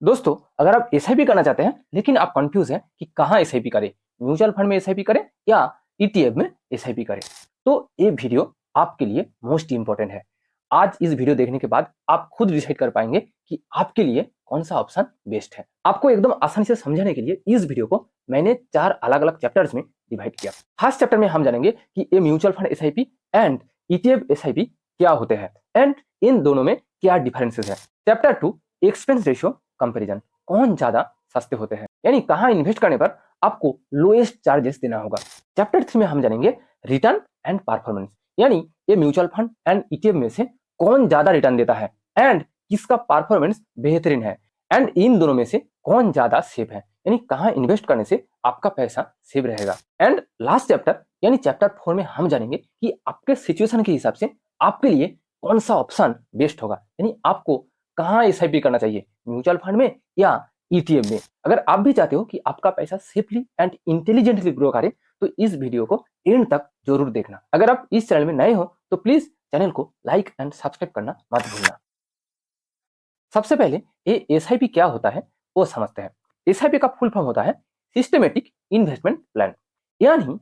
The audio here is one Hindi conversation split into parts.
दोस्तों, अगर आप एसआईपी करना चाहते हैं लेकिन आप कंफ्यूज हैं कि कहाँ एसआईपी करें, म्यूचुअल फंड में एसआईपी करें या ईटीएफ में एसआईपी करें, तो ये वीडियो आपके लिए मोस्ट इंपॉर्टेंट है। आज इस वीडियो देखने के बाद आप खुद डिसाइड कर पाएंगे कि आपके लिए कौन सा ऑप्शन बेस्ट है। आपको एकदम आसानी से समझाने के लिए इस वीडियो को मैंने 4 अलग अलग चैप्टर्स में डिवाइड किया। फर्स्ट चैप्टर में हम जानेंगे कि ये mutual fund SIP and ETF SIP क्या होते हैं एंड इन दोनों में क्या डिफरेंसेस है। चैप्टर 2 एक्सपेंस रेशियो कंपैरिजन, कौन ज्यादा सस्ते होते हैं, यानी कहां इन्वेस्ट करने पर आपको लोएस्ट चार्जेस देना होगा। चैप्टर 3 में हम जानेंगे रिटर्न एंड परफॉर्मेंस, यानी ये म्यूचुअल फंड एंड ईटीएफ में से कौन ज्यादा रिटर्न देता है एंड किसका परफॉर्मेंस बेहतरीन है एंड इन दोनों में से कौन ज्यादा सेफ है, यानी कहां इन्वेस्ट करने से आपका पैसा सेव रहेगा। एंड लास्ट चैप्टर यानी चैप्टर 4 में हम जानेंगे कि आपके सिचुएशन के हिसाब से आपके लिए कौन सा ऑप्शन बेस्ट होगा, यानी आपको कहां एसआईपी करना चाहिए, म्यूचुअल फंड में या ईटीएफ में। अगर आप भी चाहते हो कि आपका पैसा सेफली एंड इंटेलिजेंटली ग्रो करे तो इस वीडियो को एंड तक जरूर देखना। अगर आप इस चैनल में नए हो तो प्लीज चैनल को लाइक एंड सब्सक्राइब करना मत भूलना। सबसे पहले ये एसआईपी क्या होता है वो समझते हैं। एसआईपी का फुल फॉर्म होता है सिस्टमेटिक इन्वेस्टमेंट प्लान, यानी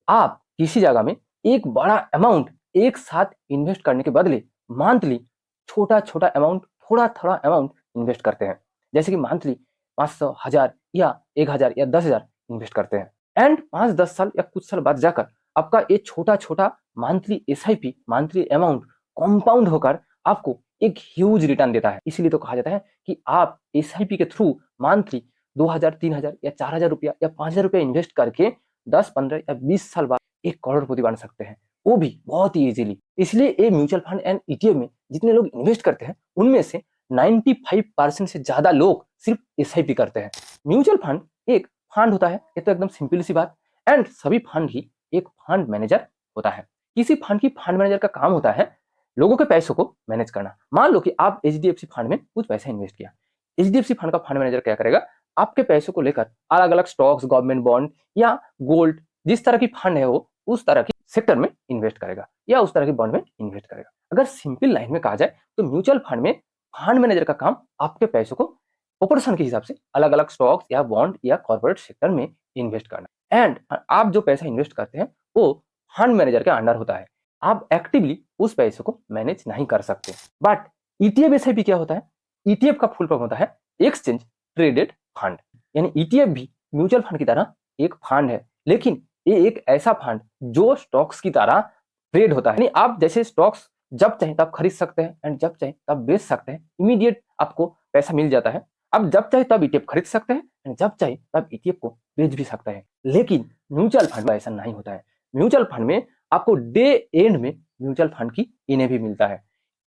आप किसी जगह में एक बड़ा अमाउंट एक साथ इन्वेस्ट करने के बदले मंथली छोटा छोटा अमाउंट थोड़ा थोड़ा अमाउंट इन्वेस्ट करते हैं। जैसे कि मंथली 500, 1000 या 1000 या 10,000 इन्वेस्ट करते हैं एंड 5-10 साल या कुछ साल बाद जाकर आपका ये छोटा छोटा monthly SIP monthly amount compound होकर आपको एक ह्यूज रिटर्न देता है। इसीलिए तो कहा जाता है कि आप एसआईपी के थ्रू मंथली 2000, 3000 या 4000 रुपया या 5000 रुपया इन्वेस्ट करके 10, 15 या 20 साल बाद 1 करोड़पति बन सकते हैं, वो भी बहुत ही इजीली। इसलिए ये म्यूचुअल फंड एंड ईटीएफ में जितने लोग इन्वेस्ट करते हैं उनमें से 95% से ज्यादा लोग सिर्फ एसआईपी करते हैं। म्यूचुअल फंड एक फंड होता है, ये तो एकदम सिंपल सी बात, एंड सभी फंड ही एक फंड मैनेजर होता है। किसी फंड की फंड मैनेजर का काम होता है लोगों के पैसों को मैनेज करना। मान लो कि आप एचडीएफसी फंड में कुछ पैसा इन्वेस्ट किया, एचडीएफसी फंड का फंड मैनेजर क्या करेगा, आपके पैसों को लेकर अलग अलग स्टॉक्स, गवर्नमेंट बॉन्ड या गोल्ड, जिस तरह की फंड है वो उस तरह की सेक्टर में इन्वेस्ट करेगा या उस तरह की बॉन्ड में इन्वेस्ट करेगा। अगर सिंपल लाइन में कहा जाए तो म्यूचुअल फंड में फंड मैनेजर का काम आपके पैसों को प्रोपोर्शन के हिसाब से अलग अलग स्टॉक्स या बॉन्ड या कॉर्पोरेट सेक्टर में इन्वेस्ट करना। एंड आप जो पैसा इन्वेस्ट करते हैं वो फंड मैनेजर के अंडर होता है, आप एक्टिवली उस पैसे को मैनेज नहीं कर सकते। बट ईटीएफ एसआईपी क्या होता है, ईटीएफ का फुल फॉर्म होता है एक्सचेंज ट्रेडेड फंड, यानी ईटीएफ भी म्यूचुअल फंड की तरह एक फंड है, लेकिन ये एक ऐसा फंड जो स्टॉक्स की तरह ट्रेड होता है, यानी आप जैसे स्टॉक्स जब चाहे तब खरीद सकते हैं एंड जब चाहे तब बेच सकते हैं, इमीडिएट आपको पैसा मिल जाता है। आप जब चाहे तब ईटीएफ खरीद सकते हैं एंड जब चाहे तब ईटीएफ को बेच भी सकते हैं। लेकिन म्यूचुअल फंड में ऐसा नहीं होता है। म्यूचुअल फंड में आपको डे एंड में म्यूचुअल फंड की एनएवी मिलता है।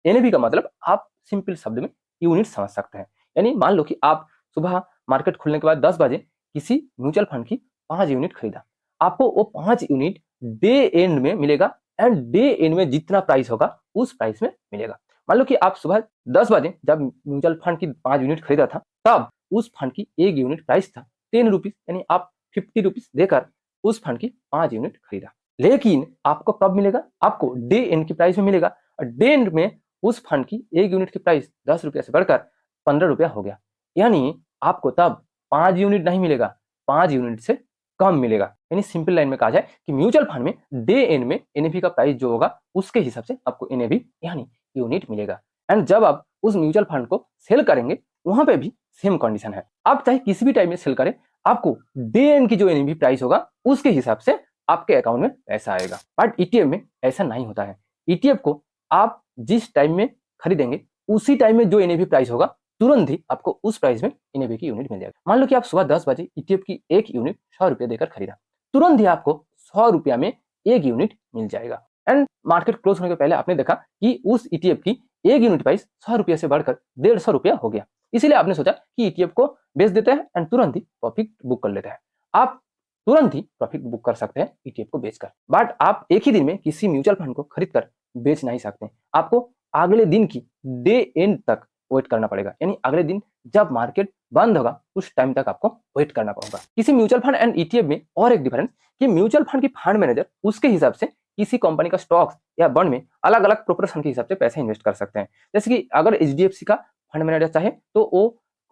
एनएवी का मतलब आप सिंपल शब्द में यूनिट समझ सकते हैं, यानी मान लो कि आप सुबह मार्केट खुलने के बाद 10 बजे किसी म्यूचुअल फंड की 5 यूनिट खरीदा, आपको वो 5 यूनिट डे एंड में मिलेगा एंड डे एंड में जितना प्राइस होगा उस प्राइस में मिलेगा। मान लो कि आप सुबह 10 बजे जब म्यूचुअल फंड की 5 यूनिट खरीदा था तब उस फंड की एक यूनिट प्राइस था 10 रुपीज, यानी आप 50 रुपीज देकर उस फंड की 5 यूनिट खरीदा। लेकिन आपको कब मिलेगा, आपको डे एंड की प्राइस में मिलेगा और डे एंड में उस फंड की एक यूनिट की प्राइस 10 रुपया से बढ़कर 15 रुपया हो गया, यानी आपको तब 5 यूनिट नहीं मिलेगा, 5 यूनिट से कम मिलेगा। यानी सिंपल लाइन में कहा जाए कि म्यूचुअल फंड में डे एंड में एनएवी का प्राइस जो होगा उसके हिसाब से आपको एनएवी यानी यूनिट मिलेगा। एंड जब आप उस म्यूचुअल फंड को सेल करेंगे वहां पे भी सेम कंडीशन है, आप चाहे किसी भी टाइम में सेल करें आपको डे एंड की जो एनएवी प्राइस होगा उसके हिसाब से आपके अकाउंट में पैसा आएगा। बट ईटीएफ में ऐसा नहीं होता है। ईटीएफ को आप जिस टाइम में खरीदेंगे उसी टाइम में जो एनएवी प्राइस होगा तुरंत ही आपको उस प्राइस में एनएवी की यूनिट मिल जाएगा। मान लो कि आप सुबह 10 बजे ईटीएफ की एक यूनिट 100 रुपया देकर खरीदा, तुरंत ही आपको 100 रुपया में एक यूनिट मिल जाएगा। एंड मार्केट क्लोज होने के पहले आपने देखा कि उस ईटीएफ की एक यूनिट प्राइस 100 रुपया से बढ़कर 150 रुपया हो गया, इसीलिए आपने सोचा कि ईटीएफ को बेच देते हैं एंड तुरंत ही प्रॉफिट बुक कर लेते हैं। आप तुरंत ही प्रॉफिट बुक कर सकते हैं ईटीएफ को बेचकर, बट आप एक ही दिन में किसी म्यूचुअल फंड को खरीद कर बेच नहीं सकते, आपको अगले दिन की डे एंड तक वेट करना पड़ेगा, यानी अगले दिन जब मार्केट बंद होगा उस टाइम तक आपको वेट करना पड़ेगा। किसी म्यूचुअल फंड एंड ईटीएफ में और एक डिफरेंस कि म्यूचुअल फंड की फंड मैनेजर उसके हिसाब से किसी कंपनी का स्टॉक्स या बॉन्ड में अलग अलग प्रोपोर्शन के हिसाब से पैसे इन्वेस्ट कर सकते हैं। जैसे कि अगर एचडीएफसी का फंड मैनेजर चाहे तो वो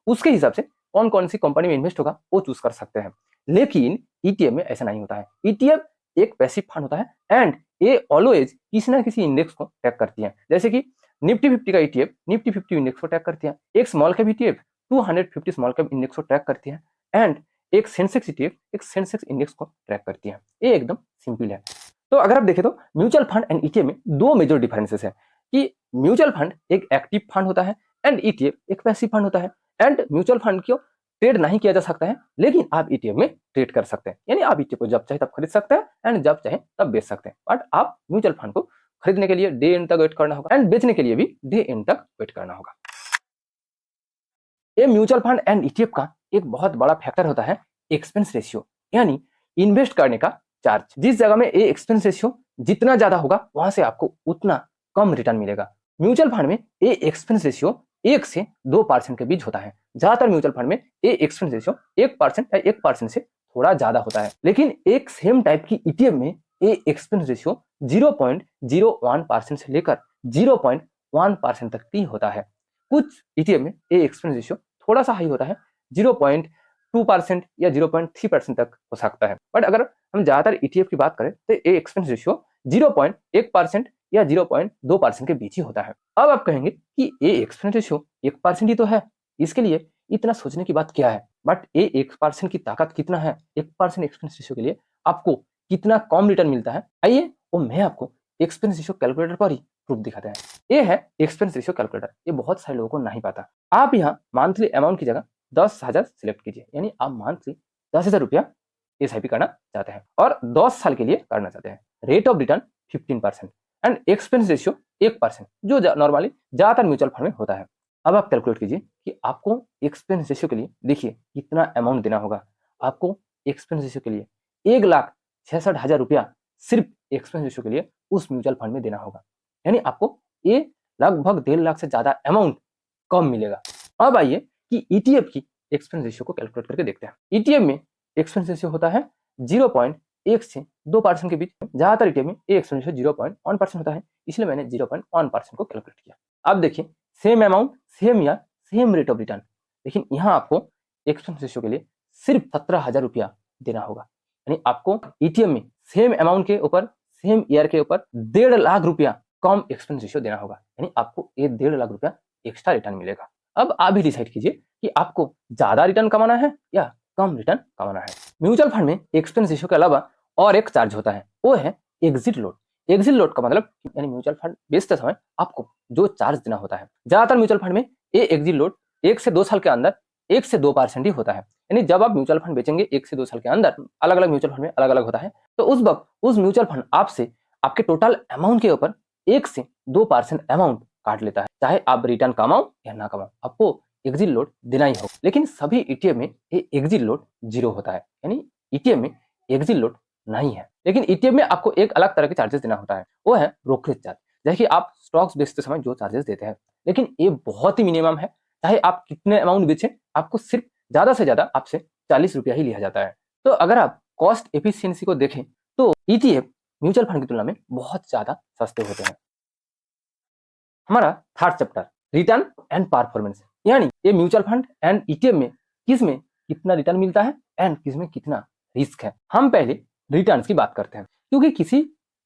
उसके हिसाब से कौन कौन सी कंपनी में इन्वेस्ट होगा वो चूज कर सकते हैं। लेकिन ईटीएफ में ऐसा नहीं होता है। ईटीएफ एक पैसिव फंड होता है एंड ये ऑलवेज किसी ना किसी इंडेक्स को ट्रैक करती है। जैसे कि निफ्टी 50 का ईटीएफ निफ्टी 50 इंडेक्स को ट्रैक करती है, एक small cap ETF 250 small cap index को ट्रैक करती है एंड एक सेंसेक्स ईटीएफ एक सेंसेक्स इंडेक्स को ट्रैक करती है। ये एकदम सिंपल है। तो अगर आप देखें तो म्यूचुअल फंड एंड ईटीएफ में दो मेजर डिफरेंसेस है कि म्यूचुअल फंड एक एक्टिव फंड होता है एंड ईटीएफ एक पैसिव फंड होता है। एंड म्यूचुअल फंड को ट्रेड नहीं किया जा सकता है, लेकिन आप ईटीएफ में ट्रेड कर सकते हैं। यानी आप ईटीएफ को जब चाहे तब खरीद सकते हैं एंड जब चाहे तब बेच सकते हैं। बट आप म्यूचुअल फंड को खरीदने के लिए डे एंड तक वेट करना होगा एंड बेचने के लिए भी डे एंड तक वेट करना होगा। ये म्यूचुअल फंड एंड ईटीएफ का एक बहुत बड़ा फैक्टर होता है एक्सपेंस रेशियो, यानी इन्वेस्ट करने का चार्ज। जिस जगह में ये एक्सपेंस रेशियो जितना ज्यादा होगा वहां से आपको उतना कम रिटर्न मिलेगा। म्यूचुअल फंड में ये एक्सपेंस रेशियो 1 से 2% के बीच होता है। ज्यादातर म्यूचुअल फंड में ये एक्सपेंस रेशियो 1% या 1% से थोड़ा ज्यादा होता है। लेकिन एक सेम टाइप की ईटीएफ में ये एक्सपेंस रेशियो 0.01% से लेकर 0.1% तक ही होता है। कुछ ईटीएफ में ये एक्सपेंस रेशियो थोड़ा सा हाई होता है, 0.2% या 0.3% तक हो सकता है। बट अगर हम ज्यादातर ईटीएफ की बात करें तो ये एक्सपेंस रेशियो 0.1% या 0.2% के बीच ही होता है। अब आप कहेंगे कि ये एक्सपेंस रेशियो 1% ही तो है, इसके लिए इतना सोचने की बात क्या है। बट ये 1% की ताकत कितना है, 1% एक्सपेंस रेशियो के लिए आपको कितना कम रिटर्न मिलता है, आइए वो मैं आपको एक्सपेंस रेशियो कैलकुलेटर पर ही प्रूफ दिखाते हैं। ये है एक्सपेंस रेशियो कैलकुलेटर, ये बहुत सारे लोगों को नहीं पता। आप यहाँ मंथली अमाउंट की जगह 10,000 सिलेक्ट कीजिए, यानी आप मंथली 10,000 रुपया एसआईपी करना चाहते हैं और 10 साल के लिए करना चाहते हैं। Rate of return 15% and expense ratio 1%, जो नॉर्मली ज्यादातर म्यूचुअल फंड में होता है। अब आप कैलकुलेट कीजिए कि आपको एक्सपेंस रेशियो के लिए देखिए कितना अमाउंट देना होगा। आपको एक्सपेंस रेशियो के लिए 1,66,000 रुपया सिर्फ एक्सपेंस रेशियो के लिए उस म्यूचुअल फंड में देना होगा, यानी आपको ये लगभग 1.5 लाख से ज्यादा अमाउंट कम मिलेगा। अब आइए कि ईटीएफ की एक्सपेंस रेशियो को कैलकुलेट करके देखते हैं। ईटीएफ में एक्सपेंस रेशियो होता है 0.1 से 2% के बीच। ज्यादातर ईटीएफ में ये एक्सपेंस रेशियो 0.1% होता है, इसलिए मैंने 0.1% को कैलकुलेट किया। अब देखिए सेम अमाउंट सेम या सेम रेट ऑफ रिटर्न, लेकिन यहाँ आपको एक्सपेंस रेशियो के लिए सिर्फ 17,000 रुपया देना होगा, यानी आपको ईटीएफ में सेम अमाउंट के ऊपर सेम ईयर के ऊपर 1.5 लाख रुपया कम एक्सपेंस रेशियो देना होगा, यानी आपको ये 1.5 लाख रुपया एक्स्ट्रा रिटर्न मिलेगा। अब आप भी डिसाइड कीजिए कि आपको ज्यादा रिटर्न कमाना है या कम रिटर्न कमाना है। म्यूचुअल फंड में एक्सपेंस रेशियो के अलावा और एक चार्ज होता है, वो है एग्जिट लोड। एग्जिट लोड का मतलब यानी म्यूचुअल फंड बेचते समय आपको जो चार्ज देना होता है। ज्यादातर म्यूचुअल फंड में ये एग्जिट लोड 1 से 2 साल के अंदर 1 से 2% ही होता है, यानी जब आप म्यूचुअल फंड बेचेंगे 1 से 2 साल के अंदर, अलग अलग म्यूचुअल फंड में अलग अलग होता है, तो उस वक्त उस म्यूचुअल फंड आपसे आपके टोटल अमाउंट के ऊपर 1 से 2% अमाउंट काट लेता है। चाहे आप रिटर्न कमाओ या ना कमाओ, आपको एग्जिट लोड देना ही होगा। लेकिन सभी ईटीएफ में ये एग्जिट लोड 0 होता है, यानी ईटीएफ में एग्जिट लोड नहीं है। लेकिन ईटीएफ में आपको एक अलग तरह के चार्जेस देना होता है, वो है ब्रोकरेज चार्ज। जैसे कि आप स्टॉक्स बेचते समय जो चार्जेस देते हैं, लेकिन ये बहुत ही मिनिमम है। चाहे आप कितने अमाउंट बेचें, आपको सिर्फ ज्यादा से ज्यादा आपसे 40 रुपया ही लिया जाता है। तो अगर आप कॉस्ट एफिशिएंसी को देखें तो ईटीएफ म्यूचुअल फंड की तुलना में बहुत ज्यादा सस्ते होते हैं। हमारा third chapter return and performance, यानी ये म्यूचुअल फंड एंड ईटीएफ में किस में कितना रिटर्न मिलता है एंड किस में कितना रिस्क है। हम पहले रिटर्न्स की बात करते हैं, क्योंकि किसी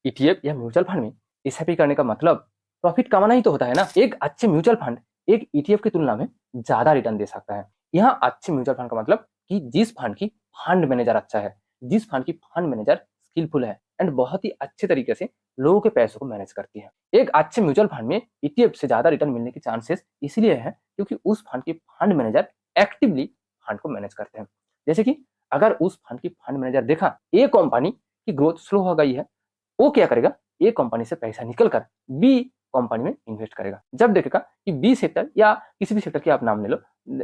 ईटीएफ या म्यूचुअल फंड में एसआईपी करने का मतलब प्रॉफिट कमाना ही तो होता है ना। एक अच्छे म्यूचुअल फंड एक ईटीएफ की तुलना में ज्यादा रिटर्न दे सकता है। यहाँ अच्छे म्यूचुअल फंड का मतलब कि जिस फंड की फंड मैनेजर अच्छा है, जिस फंड की फंड मैनेजर स्किलफुल है एंड बहुत ही अच्छे तरीके से लोगों के पैसों को मैनेज करती है। एक अच्छे म्यूचुअल फंड में ईटीएफ से ज्यादा रिटर्न मिलने के चांसेस इसलिए है क्योंकि उस फंड के फंड मैनेजर एक्टिवली फंड को मैनेज करते हैं। जैसे कि अगर उस फंड की फंड मैनेजर देखा ए कंपनी की ग्रोथ स्लो हो गई है, वो क्या करेगा, ए कंपनी से पैसा निकल कर बी कंपनी में इन्वेस्ट करेगा। जब देखेगा कि बी सेक्टर या किसी भी सेक्टर की आप नाम ले लो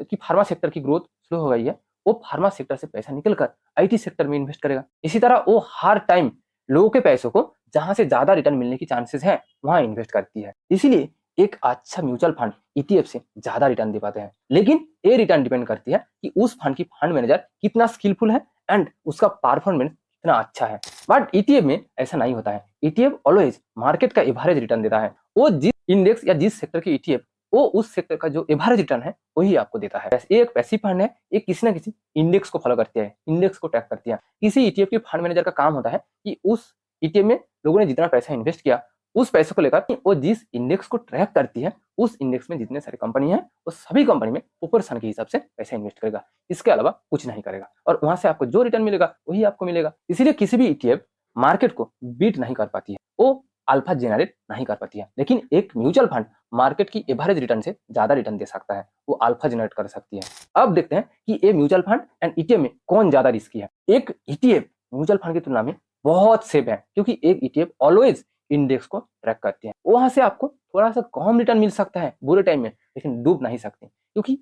कि फार्मा सेक्टर की ग्रोथ स्लो हो गई है, वो फार्मा सेक्टर से पैसा निकलकर आईटी सेक्टर में इन्वेस्ट करेगा। इसी तरह वो हर टाइम लोगों के पैसों को जहां से ज्यादा रिटर्न मिलने की चांसेस है वहां इन्वेस्ट करती है। इसीलिए एक अच्छा म्यूचुअल फंड ईटीएफ से ज्यादा रिटर्न दे पाते हैं। लेकिन ये रिटर्न डिपेंड करती है कि उस फंड की फंड मैनेजर कितना स्किलफुल है एंड उसका परफॉर्मेंस कितना अच्छा है। बट ईटीएफ में ऐसा नहीं होता है। ईटीएफ ऑलवेज मार्केट का एवरेज रिटर्न देता है। वो जिस इंडेक्स या जिस सेक्टर के ईटीएफ वो उस सेक्टर का जो एवरेज रिटर्न है वही आपको देता है। ये एक पैसिव फंड है, ये किसी ना किसी इंडेक्स को फॉलो करती है, इंडेक्स को ट्रैक करती है। किसी ईटीएफ के फंड मैनेजर का काम होता है कि उस ईटीएफ में लोगों ने जितना पैसा इन्वेस्ट किया उस पैसे को लेकर वो जिस इंडेक्स को ट्रैक करती है उस इंडेक्स में जितने सारी कंपनी है वो सभी कंपनी में प्रोपोर्शन के हिसाब से पैसा इन्वेस्ट करेगा, इसके अलावा कुछ नहीं करेगा और वहां से आपको जो रिटर्न मिलेगा वही आपको मिलेगा। इसीलिए किसी भी ईटीएफ मार्केट को बीट नहीं कर पाती है, वो अल्फा जेनरेट नहीं कर पाती है। लेकिन एक म्यूचुअल फंड मार्केट की एवरेज रिटर्न से ज्यादा रिटर्न दे सकता है, वो अल्फा जनरेट कर सकती है। अब देखते हैं कि ये म्यूचुअल फंड एंड ईटीएफ में कौन ज्यादा रिस्की है। एक ईटीएफ म्यूचुअल फंड की तुलना में बहुत सेफ है, क्योंकि एक ईटीएफ ऑलवेज इंडेक्स को ट्रैक करती है। वहां से आपको थोड़ा सा कम रिटर्न मिल सकता है बुरे टाइम में, लेकिन डूब नहीं सकते, क्योंकि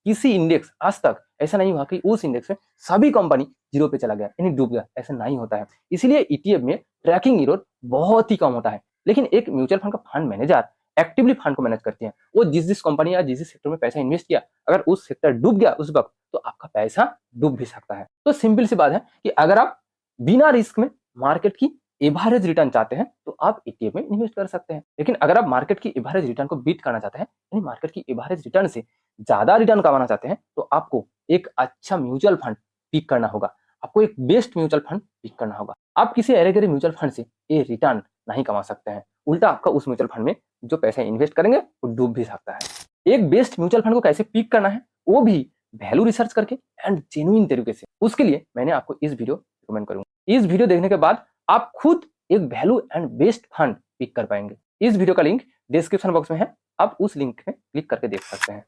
किसी इंडेक्स आज तक ऐसा नहीं हुआ कि उस इंडेक्स में सभी कंपनी जीरो पे चला गया यानी डूब गया, ऐसा नहीं होता है। इसलिए ईटीएफ में ट्रैकिंग एरर बहुत ही कम होता है। लेकिन एक म्यूचुअल फंड का फंड मैनेजर एक्टिवली फंड को मैनेज करते हैं, वो जिस कंपनी या जिस सेक्टर में पैसा इन्वेस्ट किया अगर उस सेक्टर डूब गया उस वक्त तो आपका पैसा डूब भी सकता है। तो सिंपल सी बात है कि अगर आप बिना रिस्क में मार्केट की एवरेज रिटर्न चाहते हैं तो आप ईटीएफ में इन्वेस्ट कर सकते हैं। लेकिन अगर आप मार्केट की एवरेज रिटर्न को बीट करना चाहते हैं यानी मार्केट की एवरेज रिटर्न से ज्यादा रिटर्न कमाना चाहते हैं तो आपको एक अच्छा म्यूचुअल फंड पिक करना होगा, आपको एक बेस्ट म्यूचुअल फंड पिक करना होगा। आप किसी अरे गरे म्यूचुअल फंड से ये रिटर्न नहीं कमा सकते हैं, उल्टा आपका उस म्यूचुअल फंड में जो पैसा इन्वेस्ट करेंगे वो डूब भी सकता है। एक बेस्ट म्यूचुअल फंड को कैसे पिक करना है वो भी वैल्यू रिसर्च करके एंड जेन्युइन तरीके से, उसके लिए मैंने आपको इस वीडियो रिकमेंड करूंगा। इस वीडियो देखने के बाद आप खुद एक value and best fund pick कर पाएंगे। इस वीडियो का लिंक डिस्क्रिप्शन बॉक्स में है, आप उस लिंक में क्लिक करके देख सकते हैं।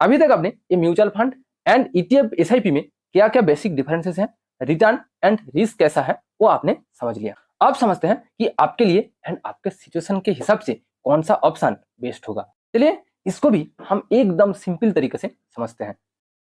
अभी तक आपने ये mutual fund and ETF SIP में क्या क्या बेसिक डिफरेंसेस हैं, रिटर्न एंड रिस्क कैसा है वो आपने समझ लिया। अब समझते हैं कि आपके लिए एंड आपके सिचुएशन के हिसाब से कौन सा ऑप्शन बेस्ट होगा। चलिए इसको भी हम एकदम सिंपल तरीके से समझते हैं।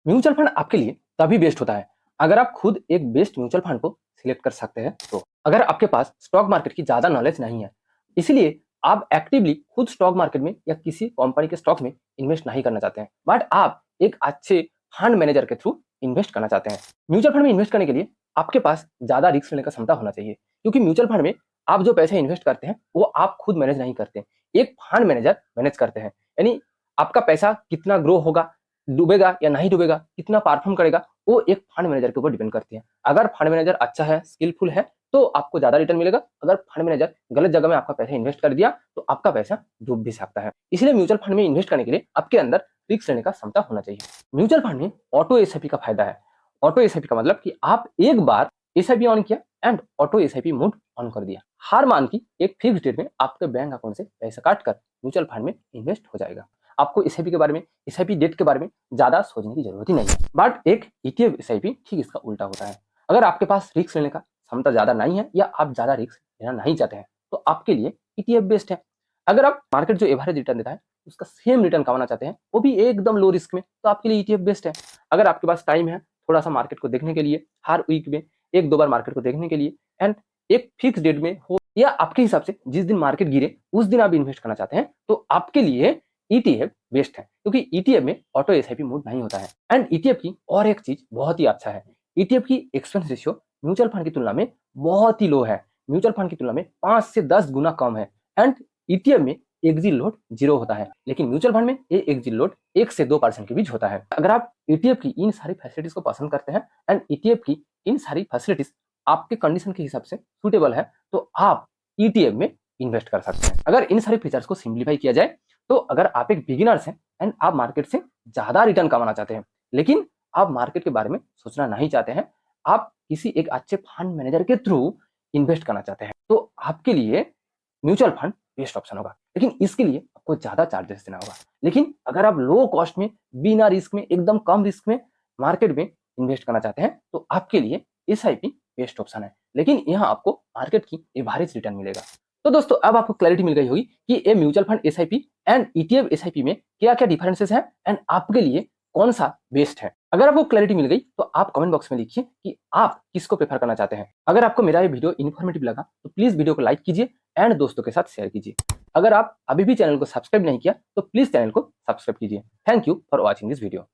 म्यूचुअल फंड आपके लिए तभी बेस्ट होता है अगर आप खुद एक बेस्ट म्यूचुअल फंड को सिलेक्ट कर सकते हैं। तो अगर आपके पास स्टॉक मार्केट की ज्यादा नॉलेज नहीं है, इसलिए आप एक्टिवली खुद स्टॉक मार्केट में या किसी कंपनी के स्टॉक में इन्वेस्ट नहीं करना चाहते हैं, बट आप एक अच्छे फंड मैनेजर के थ्रू इन्वेस्ट करना चाहते हैं। म्यूचुअल फंड में इन्वेस्ट करने के लिए आपके पास ज्यादा रिस्क लेने का क्षमता होना चाहिए, क्योंकि म्यूचुअल फंड में आप जो पैसे इन्वेस्ट करते हैं वो आप खुद मैनेज नहीं करते, एक फंड मैनेजर मैनेज करते हैं। यानी आपका पैसा कितना ग्रो होगा, डूबेगा या नहीं डूबेगा, कितना परफॉर्म करेगा, वो एक फंड मैनेजर के ऊपर डिपेंड करती है। अगर फंड मैनेजर अच्छा है, स्किलफुल है, तो आपको ज्यादा रिटर्न मिलेगा। अगर फंड मैनेजर गलत जगह में आपका पैसा इन्वेस्ट कर दिया तो आपका पैसा डूब भी सकता है। इसलिए म्यूचुअल फंड में इन्वेस्ट करने के लिए आपके अंदर रिस्क लेने का क्षमता होना चाहिए। म्यूचुअल फंड में ऑटो एसआईपी का फायदा है। ऑटो एसआईपी का मतलब कि आप एक बार एसआईपी ऑन किया and auto SIP mode on कर दिया, हार मान की एक फिक्स डेट में आपके बैंक अकाउंट से पैसा काटकर म्यूचुअल फंड में इन्वेस्ट हो जाएगा। आपको एसआईपी के बारे में, एसआईपी डेट के बारे में ज्यादा सोचने की जरूरत ही नहीं है। बट एक ईटीएफ एसआईपी ठीक इसका उल्टा होता है। अगर आपके पास रिस्क लेने का क्षमता ज्यादा नहीं है या आप ज्यादा रिस्क लेना नहीं चाहते हैं तो आपके लिए ईटीएफ बेस्ट है। अगर आप मार्केट जो एवरेज रिटर्न देता है उसका सेम रिटर्न कमाना चाहते हैं, वो भी एकदम लो रिस्क में, तो आपके लिए ईटीएफ बेस्ट है। अगर आपके पास टाइम है थोड़ा सा मार्केट को देखने के लिए, हर वीक में एक दो बार मार्केट को देखने के लिए एंड एक फिक्स डेट में हो या आपके हिसाब से जिस दिन मार्केट गिरे उस दिन आप इन्वेस्ट करना चाहते हैं, तो आपके लिए ईटीएफ बेस्ट है, क्योंकि ईटीएफ में ऑटो एसआईपी मोड नहीं होता है। एंड ईटीएफ की और एक चीज बहुत ही अच्छा है, ईटीएफ की एक्सपेंस रेशियो म्यूचुअल फंड की तुलना में बहुत ही लो है। म्यूचुअल फंड की तुलना में 5 से 10 गुना कम है। एंड ईटीएफ में एग्जिट लोड 0 होता है, लेकिन म्यूचुअल फंड में ये एग्जिट लोड 1 से 2% के बीच होता है। अगर आप ईटीएफ की इन सारी फैसिलिटीज को पसंद करते हैं एंड ईटीएफ की इन सारी फैसिलिटीज आपके कंडीशन के हिसाब से सुटेबल है, तो आप ईटीएफ में इन्वेस्ट कर सकते हैं। अगर इन सारे फीचर्स को सिंप्लीफाई किया जाए तो अगर आप एक बिगिनर्स हैं एंड आप मार्केट से ज्यादा रिटर्न कमाना चाहते हैं, लेकिन आप मार्केट के बारे में सोचना नहीं चाहते हैं, आप किसी एक अच्छे फंड मैनेजर के थ्रू इन्वेस्ट करना चाहते हैं, तो आपके लिए म्यूचुअल फंड बेस्ट ऑप्शन होगा। लेकिन इसके लिए आपको ज्यादा चार्जेस देना होगा। लेकिन अगर आप लो कॉस्ट में, बिना रिस्क में, एकदम कम रिस्क में मार्केट में इन्वेस्ट करना चाहते हैं, तो आपके लिए एसआईपी बेस्ट ऑप्शन है। लेकिन यहाँ आपको मार्केट की एवरेज रिटर्न मिलेगा। तो दोस्तों अब आपको क्लैरिटी मिल गई होगी कि ये mutual fund SIP and ETF SIP में क्या क्या डिफरेंसेस हैं एंड आपके लिए कौन सा बेस्ट है। अगर आपको क्लैरिटी मिल गई तो आप कमेंट बॉक्स में लिखिए कि आप किसको प्रेफर करना चाहते हैं। अगर आपको मेरा ये वीडियो इन्फॉर्मेटिव लगा तो प्लीज वीडियो को लाइक कीजिए एंड दोस्तों के साथ शेयर कीजिए। अगर आप अभी भी चैनल को सब्सक्राइब नहीं किया तो प्लीज चैनल को सब्सक्राइब कीजिए। Thank you for watching this video.